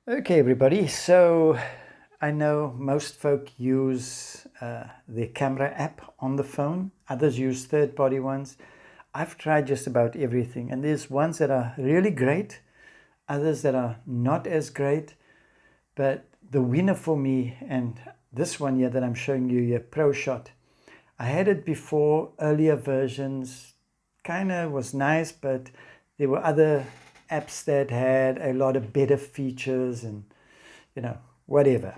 Okay, everybody. So I know most folk use the camera app on the phone. Others use third-party ones. I've tried just about everything, and there's ones that are really great, others that are not as great. But the winner for me, and this one here that I'm showing you here, ProShot. I had it before, earlier versions, kind of was nice, but there were other apps that had a lot of better features and whatever.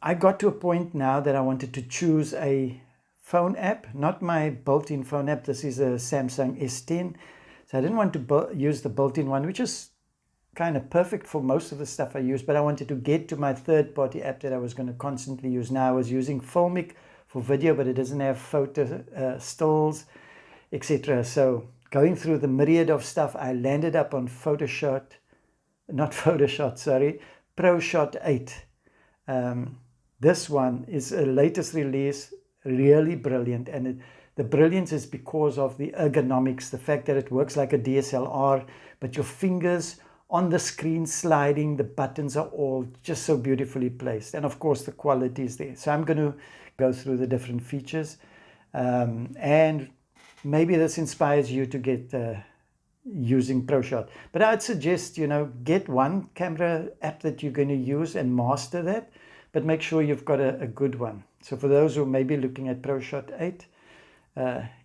I got to a point now that I wanted to choose a phone app, not my built-in phone app. This is a Samsung S10. So I didn't want to use the built-in one, which is kind of perfect for most of the stuff I use, but I wanted to get to my third-party app that I was going to constantly use. Now I was using Filmic for video, but it doesn't have photo stills, etc. So going through the myriad of stuff, I landed up on ProShot 8. This one is a latest release, really brilliant, and the brilliance is because of the ergonomics, the fact that it works like a DSLR, but your fingers on the screen sliding, the buttons are all just so beautifully placed, and of course the quality is there. So I'm going to go through the different features, and maybe this inspires you to get using ProShot. But I'd suggest, get one camera app that you're going to use and master that, but make sure you've got a good one. So for those who may be looking at ProShot 8,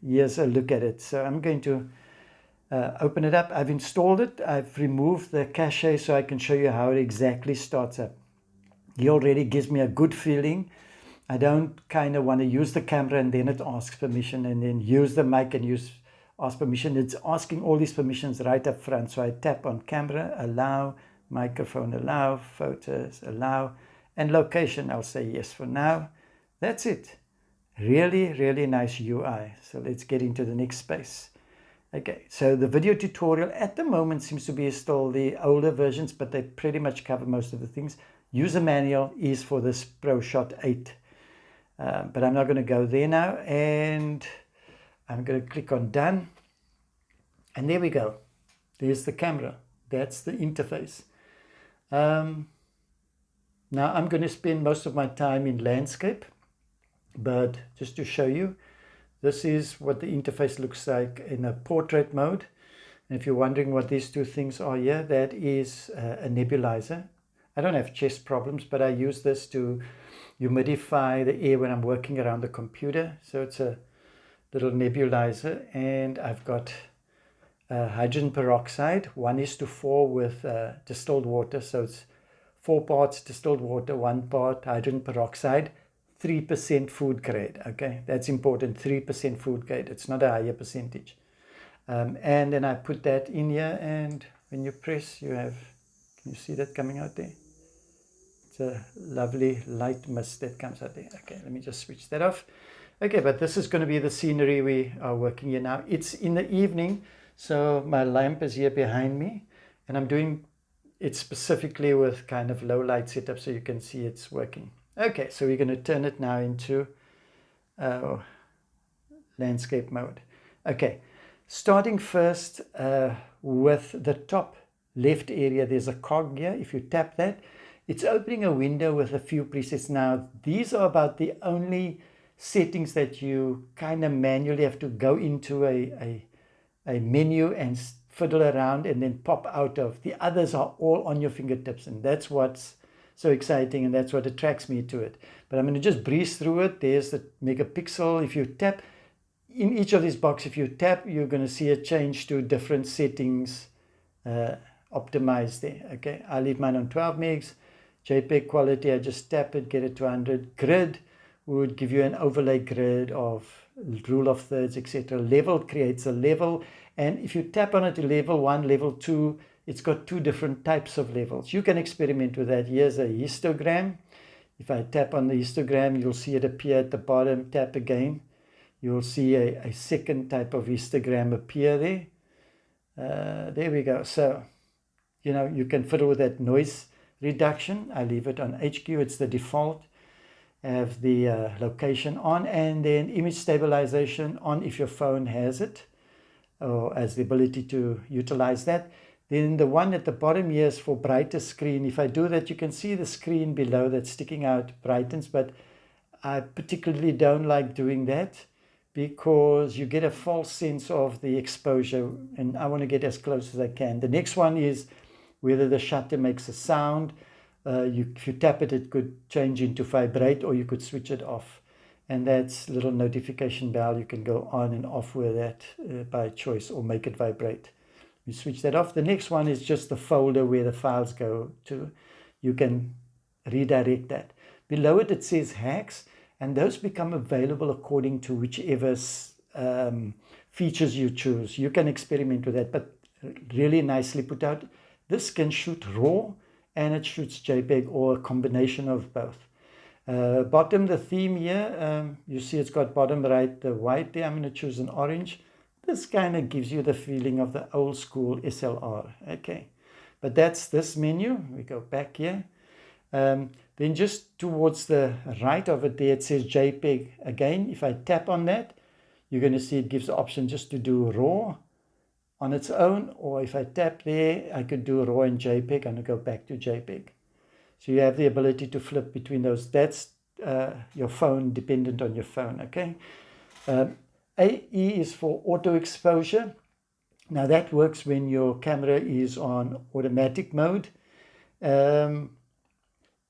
here's a look at it. So I'm going to open it up. I've installed it. I've removed the cache so I can show you how it exactly starts up. He already gives me a good feeling. I don't kind of want to use the camera and then it asks permission, and then use the mic and ask permission. It's asking all these permissions right up front. So I tap on camera, allow, microphone, allow, photos, allow, and location. I'll say yes for now. That's it. Really, really nice UI. So let's get into the next space. Okay, so the video tutorial at the moment seems to be still the older versions, but they pretty much cover most of the things. User manual is for this ProShot 8. But I'm not going to go there now, and I'm going to click on done, and there we go. There's the camera. That's the interface. Now I'm going to spend most of my time in landscape, but just to show you, this is what the interface looks like in a portrait mode. And if you're wondering what these two things are here, that is a nebulizer. I don't have chest problems, but I use this to humidify the air when I'm working around the computer. So it's a little nebulizer, and I've got hydrogen peroxide 1:4 with distilled water. So it's 4 parts distilled water, 1 part hydrogen peroxide, 3% food grade. Okay, that's important, 3% food grade. It's not a higher percentage. And then I put that in here, and when you press, can you see that coming out there? It's a lovely light mist that comes out there. Okay, let me just switch that off. Okay, but this is going to be the scenery we are working in now. It's in the evening, so my lamp is here behind me, and I'm doing it specifically with kind of low light setup so you can see it's working. Okay, so we're going to turn it now into landscape mode. Okay, starting first with the top left area, there's a cog here. If you tap that, it's opening a window with a few presets. Now, these are about the only settings that you kind of manually have to go into a menu and fiddle around and then pop out of. The others are all on your fingertips, and that's what's so exciting, and that's what attracts me to it. But I'm going to just breeze through it. There's the megapixel. If you tap in each of these boxes, if you tap, you're going to see a change to different settings optimized there. Okay, I leave mine on 12 megs. JPEG quality, I just tap it, get it to 100. Grid would give you an overlay grid of rule of thirds, etc. Level creates a level, and if you tap on it, level 1, level 2, it's got 2 different types of levels. You can experiment with that. Here's a histogram. If I tap on the histogram, you'll see it appear at the bottom. Tap again, you'll see a second type of histogram appear there. There we go. So, you can fiddle with that. Noise reduction, I leave it on HQ, it's the default. Have the location on, and then image stabilization on if your phone has it or has the ability to utilize that. Then the one at the bottom here is for brighter screen. If I do that, you can see the screen below that's sticking out brightens, but I particularly don't like doing that because you get a false sense of the exposure, and I want to get as close as I can. The next one is whether the shutter makes a sound. If you tap it, it could change into vibrate, or you could switch it off. And that's a little notification bell. You can go on and off with that by choice, or make it vibrate. You switch that off. The next one is just the folder where the files go to. You can redirect that. Below it, it says hacks, and those become available according to whichever features you choose. You can experiment with that, but really nicely put out. This can shoot RAW and it shoots JPEG, or a combination of both. Bottom, the theme here, you see it's got bottom right, the white there. I'm going to choose an orange. This kind of gives you the feeling of the old school SLR. Okay, but that's this menu. We go back here. Then just towards the right of it there, it says JPEG. Again, if I tap on that, you're going to see it gives the option just to do RAW on its own, or if I tap there, I could do RAW and JPEG. I'm going to go back to JPEG. So you have the ability to flip between those. That's your phone, dependent on your phone, okay? AE is for auto exposure. Now that works when your camera is on automatic mode.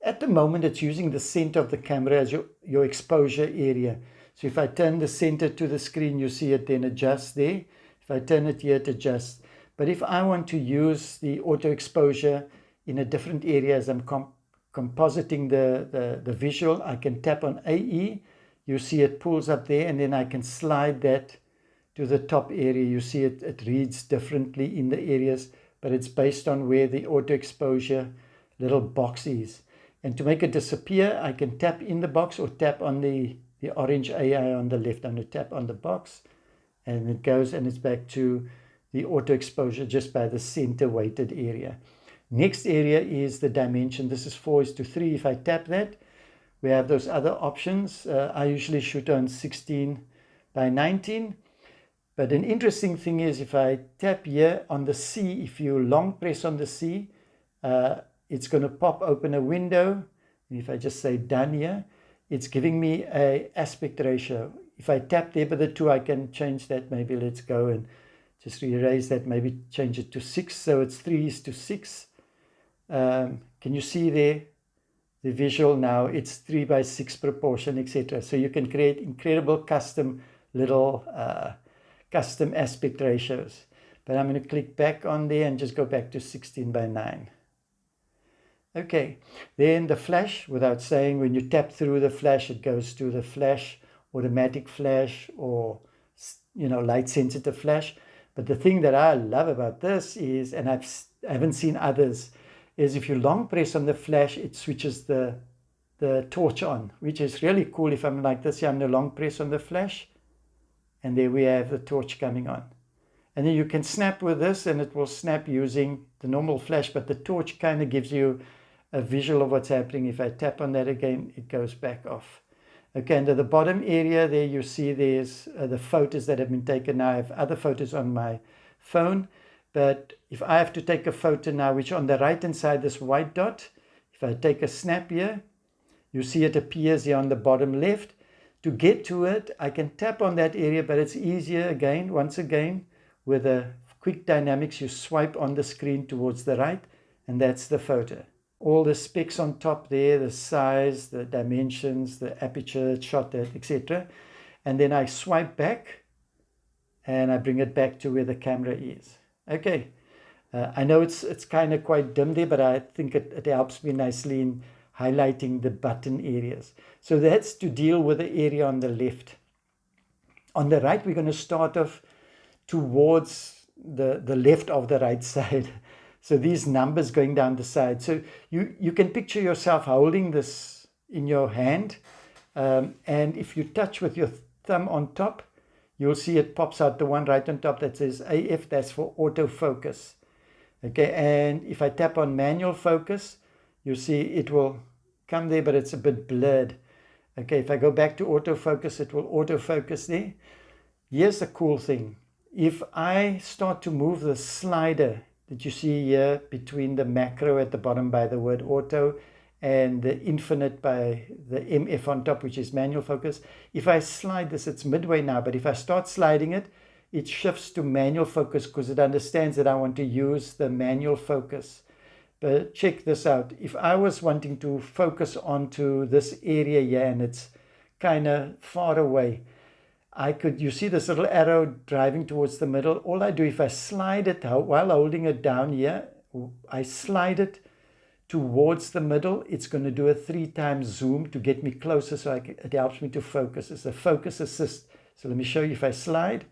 At the moment, it's using the center of the camera as your exposure area. So if I turn the center to the screen, you see it then adjusts there. If I turn it here, it adjusts. But if I want to use the auto exposure in a different area as I'm compositing the visual, I can tap on AE. You see it pulls up there, and then I can slide that to the top area. You see it reads differently in the areas, but it's based on where the auto exposure little box is. And to make it disappear, I can tap in the box or tap on the orange AI on the left. I'm going to tap on the box, and it goes, and it's back to the auto exposure just by the center weighted area. Next area is the dimension. This is 4:3. If I tap that, we have those other options. I usually shoot on 16:19. But an interesting thing is, if I tap here on the C, if you long press on the C, it's going to pop open a window. And if I just say done here, it's giving me a aspect ratio. If I tap there by the 2, I can change that. Maybe let's go and just erase that, maybe change it to 6. So it's 3:6. Can you see there the visual now? It's 3:6 proportion, etc. So you can create incredible custom little custom aspect ratios. But I'm going to click back on there and just go back to 16:9. Okay, then the flash, without saying, when you tap through the flash, it goes to the flash, automatic flash, or light sensitive flash. But the thing that I love about this is, and I haven't seen others, is if you long press on the flash, it switches the torch on, which is really cool. If I'm like this here, I'm going to long press on the flash, and there we have the torch coming on. And then you can snap with this, and it will snap using the normal flash, but the torch kind of gives you a visual of what's happening. If I tap on that again, it goes back off. Okay, under the bottom area there, you see there's the photos that have been taken. Now I have other photos on my phone, but if I have to take a photo now, which on the right hand side, this white dot, if I take a snap here, you see it appears here on the bottom left. To get to it, I can tap on that area, but it's easier again, once again, with a quick dynamics, you swipe on the screen towards the right, and that's the photo. All the specs on top there, the size, the dimensions, the aperture, shot at, etc. And then I swipe back, and I bring it back to where the camera is. Okay, I know it's kind of quite dim there, but I think it helps me nicely in highlighting the button areas. So that's to deal with the area on the left. On the right, we're going to start off towards the left of the right side. So these numbers going down the side. So you can picture yourself holding this in your hand. And if you touch with your thumb on top, you'll see it pops out the one right on top that says AF, that's for autofocus. Okay, and if I tap on manual focus, you'll see it will come there, but it's a bit blurred. Okay, if I go back to autofocus, it will autofocus there. Here's the cool thing. If I start to move the slider, that you see here between the macro at the bottom by the word auto and the infinite by the MF on top, which is manual focus. If I slide this, it's midway now, but if I start sliding it, it shifts to manual focus because it understands that I want to use the manual focus. But check this out. If I was wanting to focus onto this area here and it's kind of far away, I could, you see this little arrow driving towards the middle. All I do, if I slide it while holding it down here, I slide it towards the middle, it's going to do a 3 times zoom to get me closer, so it helps me to focus. It's a focus assist. So let me show you. If I slide,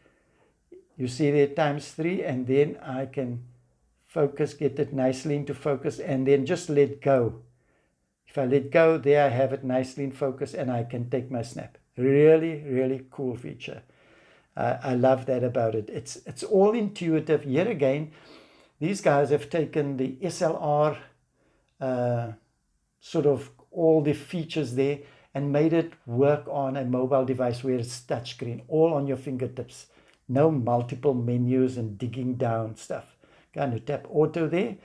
you see there ×3, and then I can focus, get it nicely into focus, and then just let go. If I let go, there I have it nicely in focus, and I can take my snap. Really, really cool feature. I love that about it. It's all intuitive. Yet again, these guys have taken the SLR, sort of all the features there, and made it work on a mobile device where it's touchscreen, all on your fingertips. No multiple menus and digging down stuff. Going to tap auto there.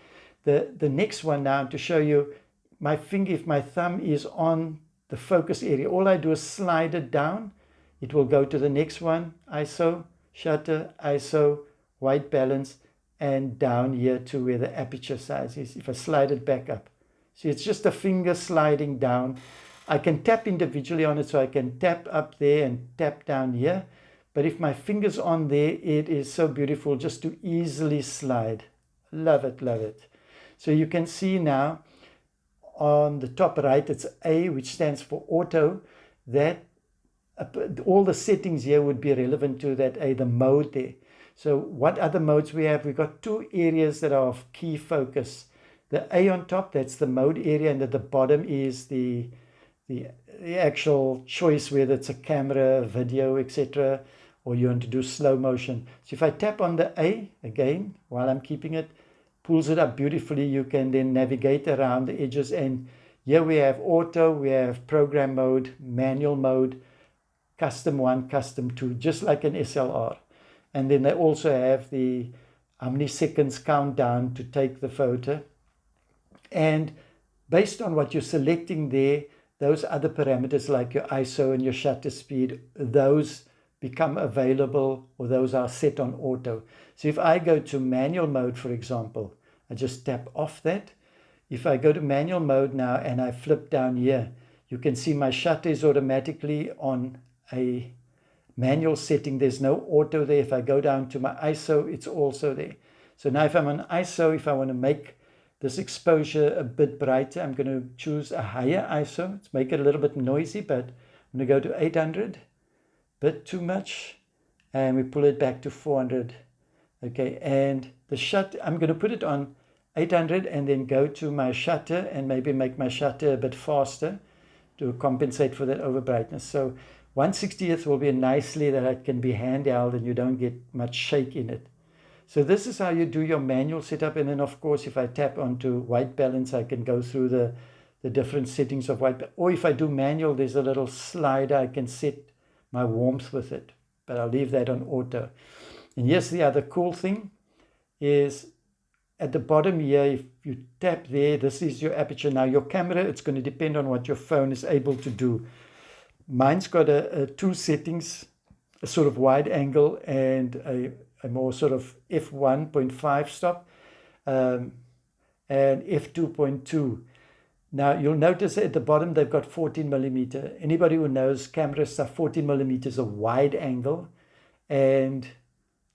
The next one now, to show you my finger, if my thumb is on the focus area, all I do is slide it down. It will go to the next one, ISO, shutter, ISO, white balance, and down here to where the aperture size is. If I slide it back up, see, it's just a finger sliding down. I can tap individually on it, so I can tap up there and tap down here. But if my finger's on there, it is so beautiful just to easily slide. Love it, love it. So you can see now on the top right, it's A, which stands for auto. That all the settings here would be relevant to that A, the mode there. So what other modes we have? We've got 2 areas that are of key focus. The A on top, that's the mode area, and at the bottom is the actual choice, whether it's a camera, video, etc., or you want to do slow motion. So if I tap on the A again, while I'm keeping it, pulls it up beautifully. You can then navigate around the edges, and here we have auto, we have program mode, manual mode, custom 1, custom 2, just like an SLR. And then they also have the how many seconds countdown to take the photo. And based on what you're selecting there, those other parameters like your ISO and your shutter speed, those become available, or those are set on auto. So if I go to manual mode, for example, I just tap off that. If I go to manual mode now and I flip down here, you can see my shutter is automatically on a manual setting. There's no auto there. If I go down to my ISO, it's also there. So now if I'm on ISO, if I want to make this exposure a bit brighter, I'm going to choose a higher ISO. Let's make it a little bit noisy, but I'm going to go to 800. Bit too much, and we pull it back to 400. Okay, and the shutter, I'm going to put it on 800 and then go to my shutter and maybe make my shutter a bit faster to compensate for that over brightness. So 1/60th will be nicely that it can be handheld and you don't get much shake in it. So this is how you do your manual setup. And then of course, if I tap onto white balance, I can go through the different settings of white. Or if I do manual, there's a little slider. I can set my warmth with it, but I'll leave that on auto. And yes, the other cool thing is at the bottom here, if you tap there, this is your aperture. Now your camera, it's going to depend on what your phone is able to do. Mine's got a 2 settings, a sort of wide angle and a more sort of f1.5 stop, and f2.2. Now you'll notice at the bottom they've got 14mm. Anybody who knows camera stuff, 14mm is a wide angle, and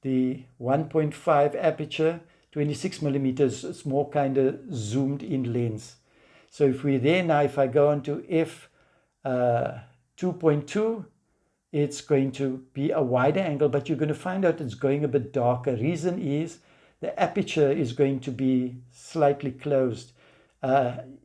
the 1.5 aperture, 26mm is more kind of zoomed in lens. So if we're there now, if I go on to f2.2, it's going to be a wider angle, but you're going to find out it's going a bit darker. Reason is the aperture is going to be slightly closed.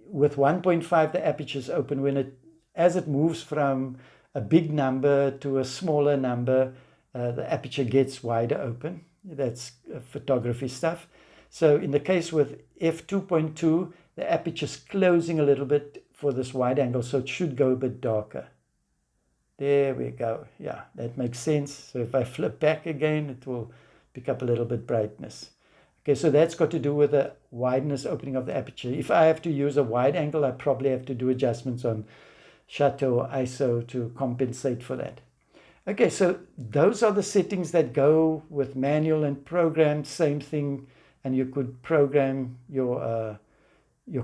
With 1.5, the aperture is open. As it moves from a big number to a smaller number, the aperture gets wider open. That's photography stuff. So in the case with f2.2, the aperture is closing a little bit for this wide angle, so it should go a bit darker. There we go. Yeah, that makes sense. So if I flip back again, it will pick up a little bit brightness. Okay, so that's got to do with the wideness opening of the aperture. If I have to use a wide angle, I probably have to do adjustments on shutter or ISO to compensate for that. Okay, so those are the settings that go with manual and program, same thing, and you could program your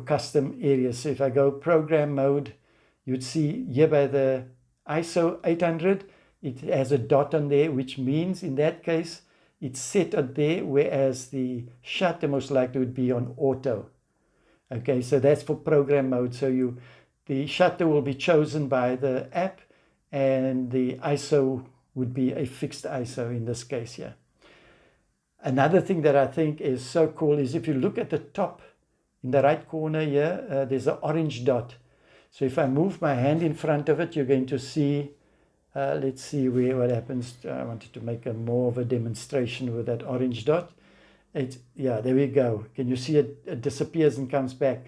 custom areas. So if I go program mode, you'd see here by the ISO 800, it has a dot on there, which means in that case, it's set on there, whereas the shutter most likely would be on auto. Okay, so that's for program mode. So the shutter will be chosen by the app, and the ISO would be a fixed ISO in this case here. Another thing that I think is so cool is if you look at the top in the right corner here, there's an orange dot. So if I move my hand in front of it, you're going to see, let's see what happens. I wanted to make more of a demonstration with that orange dot. Yeah, there we go. Can you see it? It disappears and comes back.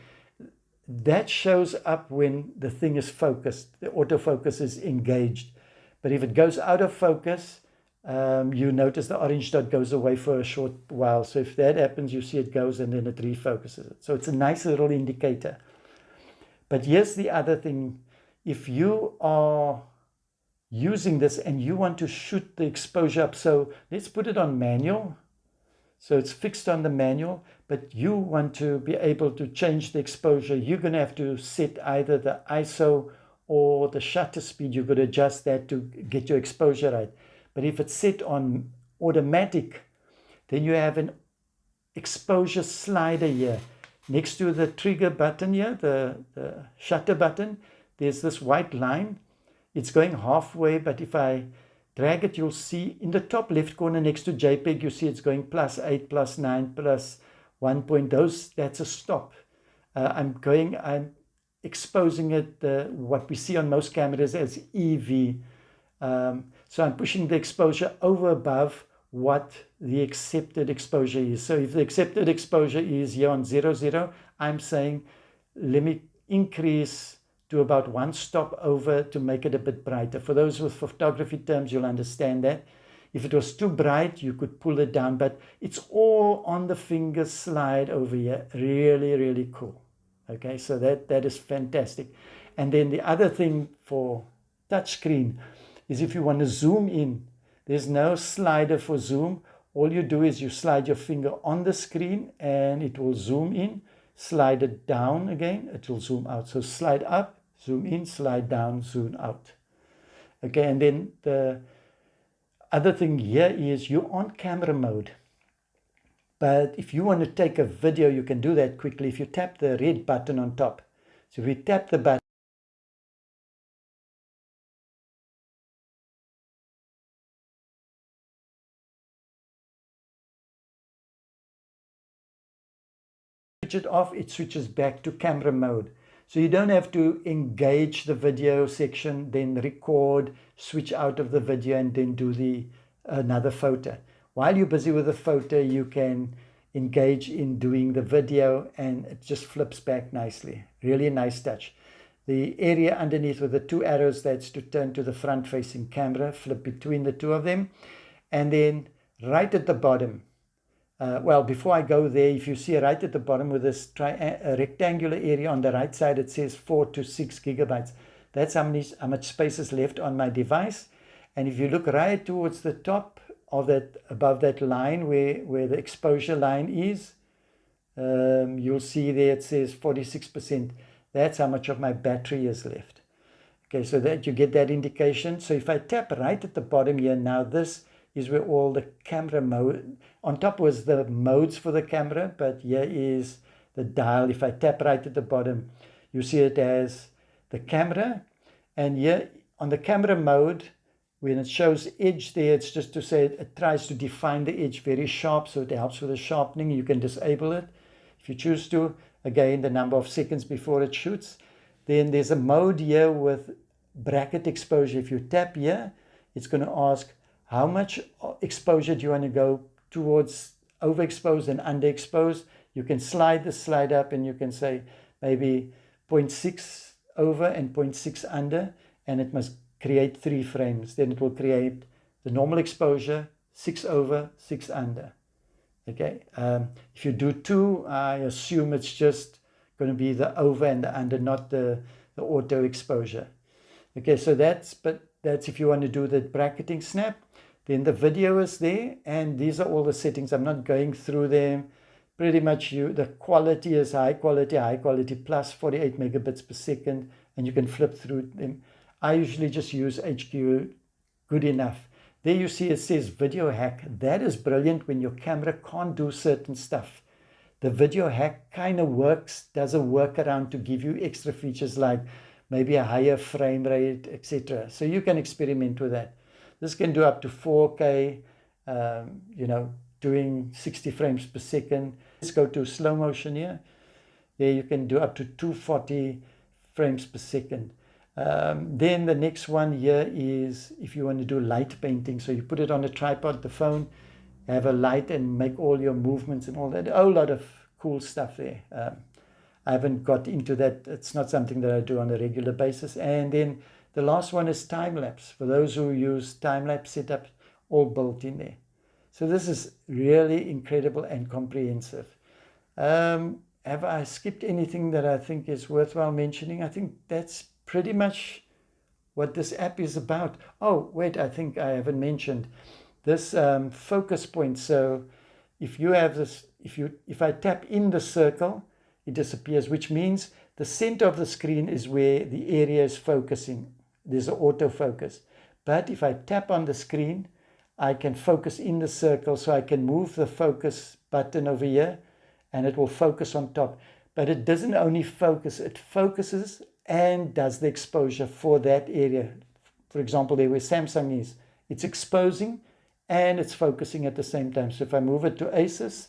That shows up when the thing is focused. The autofocus is engaged. But if it goes out of focus, you notice the orange dot goes away for a short while. So if that happens, you see it goes and then it refocuses it. So it's a nice little indicator. But here's the other thing. If you are using this and you want to shoot the exposure up, so let's put it on manual. So it's fixed on the manual, but you want to be able to change the exposure. You're going to have to set either the ISO or the shutter speed. You've got to adjust that to get your exposure right. But if it's set on automatic, then you have an exposure slider here. Next to the trigger button here, the shutter button, there's this white line. It's going halfway, but if I drag it, you'll see in the top left corner next to JPEG, you see it's going +8, +9, +1 point. That's a stop. I'm exposing it, what we see on most cameras as EV. So I'm pushing the exposure over above what the accepted exposure is. So if the accepted exposure is here on 00, I'm saying let me increase to about 1 stop over to make it a bit brighter. For those with photography terms, you'll understand that. If it was too bright, you could pull it down, but it's all on the finger slide over here. Really, really cool. Okay, so that is fantastic. And then the other thing for touchscreen is if you want to zoom in, there's no slider for zoom. All you do is you slide your finger on the screen and it will zoom in. Slide it down again, it will zoom out. So slide up, zoom in, slide down, zoom out. Okay, and then the other thing here is you're on camera mode. But if you want to take a video, you can do that quickly if you tap the red button on top. So if we tap the button, switch it off, it switches back to camera mode. So you don't have to engage the video section, then record, switch out of the video, and then do another photo. While you're busy with the photo, you can engage in doing the video, and it just flips back nicely. Really nice touch. The area underneath with the 2 arrows, that's to turn to the front-facing camera, flip between the 2 of them. And then right at the bottom, well, before I go there, if you see right at the bottom with this rectangular area on the right side, it says 4 to 6 gigabytes. That's how much space is left on my device. And if you look right towards the top of that, above that line where the exposure line is, you'll see there it says 46%. That's how much of my battery is left. Okay, so that you get that indication. So if I tap right at the bottom here, now this is where all the camera mode, on top was the modes for the camera, but here is the dial. If I tap right at the bottom, you see it as the camera. And here on the camera mode, when it shows edge there, it's just to say it tries to define the edge very sharp, so it helps with the sharpening. You can disable it if you choose to. Again, the number of seconds before it shoots. Then there's a mode here with bracket exposure. If you tap here, it's going to ask how much exposure do you want to go towards overexposed and underexposed. You can slide the slide up and you can say maybe 0.6 over and 0.6 under, and it must create 3 frames. Then it will create the normal exposure, 6 over, 6 under. Okay, if you do 2, I assume it's just going to be the over and the under, not the auto exposure. Okay, so that's if you want to do the bracketing snap. Then the video is there, and these are all the settings. I'm not going through them. Pretty much the quality is high quality plus 48 megabits per second, and you can flip through them. I usually just use HQ good enough. There you see it says video hack. That is brilliant when your camera can't do certain stuff. The video hack kind of works, does a workaround to give you extra features like maybe a higher frame rate, etc. So you can experiment with that. This can do up to 4K, doing 60 frames per second. Let's go to slow motion here. There you can do up to 240 frames per second. Then the next one here is if you want to do light painting. So you put it on a tripod, the phone, have a light and make all your movements and all that. A whole lot of cool stuff there. I haven't got into that. It's not something that I do on a regular basis. And then the last one is time-lapse. For those who use time-lapse setup, all built in there. So this is really incredible and comprehensive. Have I skipped anything that I think is worthwhile mentioning? I think that's pretty much what this app is about. Oh, wait, I think I haven't mentioned this focus point. So if you have this, if I tap in the circle, it disappears, which means the center of the screen is where the area is focusing. There's an autofocus. But if I tap on the screen, I can focus in the circle, so I can move the focus button over here and it will focus on top. But it doesn't only focus, it focuses and does the exposure for that area. For example, there where Samsung is, it's exposing and it's focusing at the same time. So if I move it to Asus,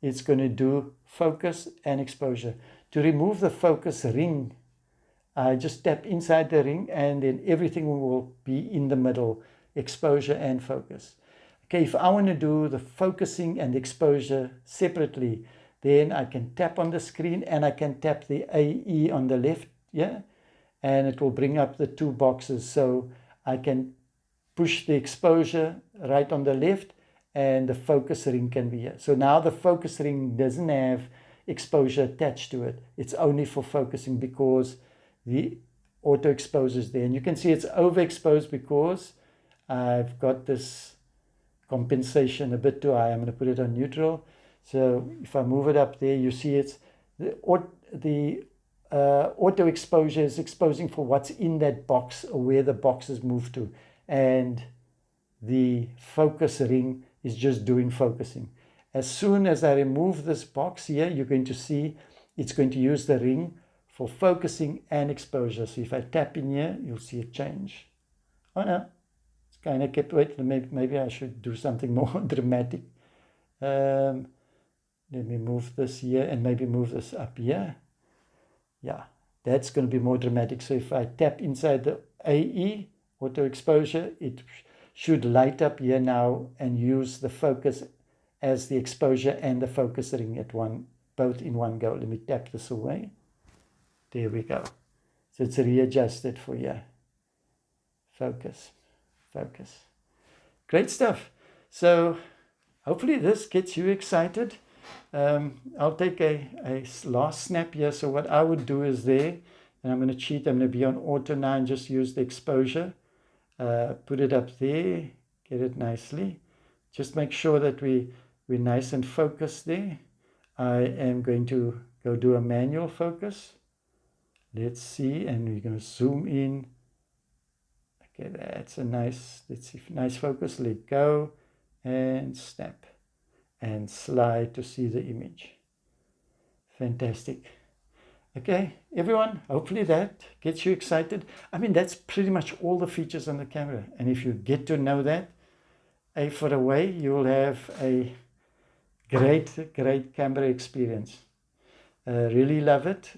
it's going to do focus and exposure. To remove the focus ring, I just tap inside the ring and then everything will be in the middle, exposure and focus. Okay, if I want to do the focusing and exposure separately, then I can tap on the screen and I can tap the AE on the left, yeah, and it will bring up the 2 boxes. So I can push the exposure right on the left and the focus ring can be here. So now the focus ring doesn't have exposure attached to it. It's only for focusing because the auto exposure is there. And you can see it's overexposed because I've got this compensation a bit too high. I'm going to put it on neutral. So if I move it up there, you see it's the auto exposure is exposing for what's in that box or where the box is moved to. And the focus ring is just doing focusing. As soon as I remove this box here, you're going to see it's going to use the ring for focusing and exposure. So if I tap in here, you'll see it change. Oh no, it's kind of kept, wait, maybe I should do something more dramatic. Let me move this here and maybe move this up here. Yeah, that's going to be more dramatic. So if I tap inside the AE, auto exposure, it should light up here now and use the focus as the exposure and the focus ring at both in one go. Let me tap this away. There we go. So it's readjusted for you. Focus. Great stuff. So hopefully this gets you excited. I'll take a last snap here. So what I would do is there, and I'm going to cheat. I'm going to be on auto now and just use the exposure. Put it up there. Get it nicely. Just make sure that we're nice and focused there. I am going to go do a manual focus. Let's see, and we're going to zoom in. Okay, that's a nice, let's see, nice focus. Let go and snap and slide to see the image. Fantastic. Okay, everyone, hopefully that gets you excited. I mean, that's pretty much all the features on the camera. And if you get to know that, for a way, you'll have a great camera experience. Really love it.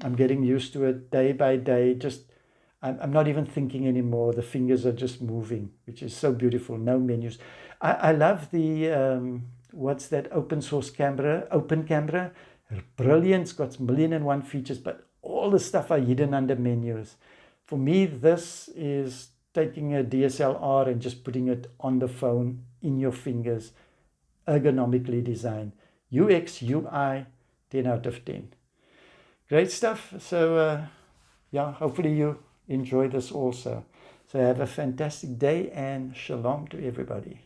I'm getting used to it day by day. I'm not even thinking anymore. The fingers are just moving, which is so beautiful. No menus. I love the, what's that open source camera, open camera. Brilliant. It's got 1,000,001 features, but all the stuff are hidden under menus. For me, this is taking a DSLR and just putting it on the phone in your fingers. ergonomically designed. UX, UI, 10 out of 10. Great stuff. So, yeah, hopefully you enjoy this also. So have a fantastic day and shalom to everybody.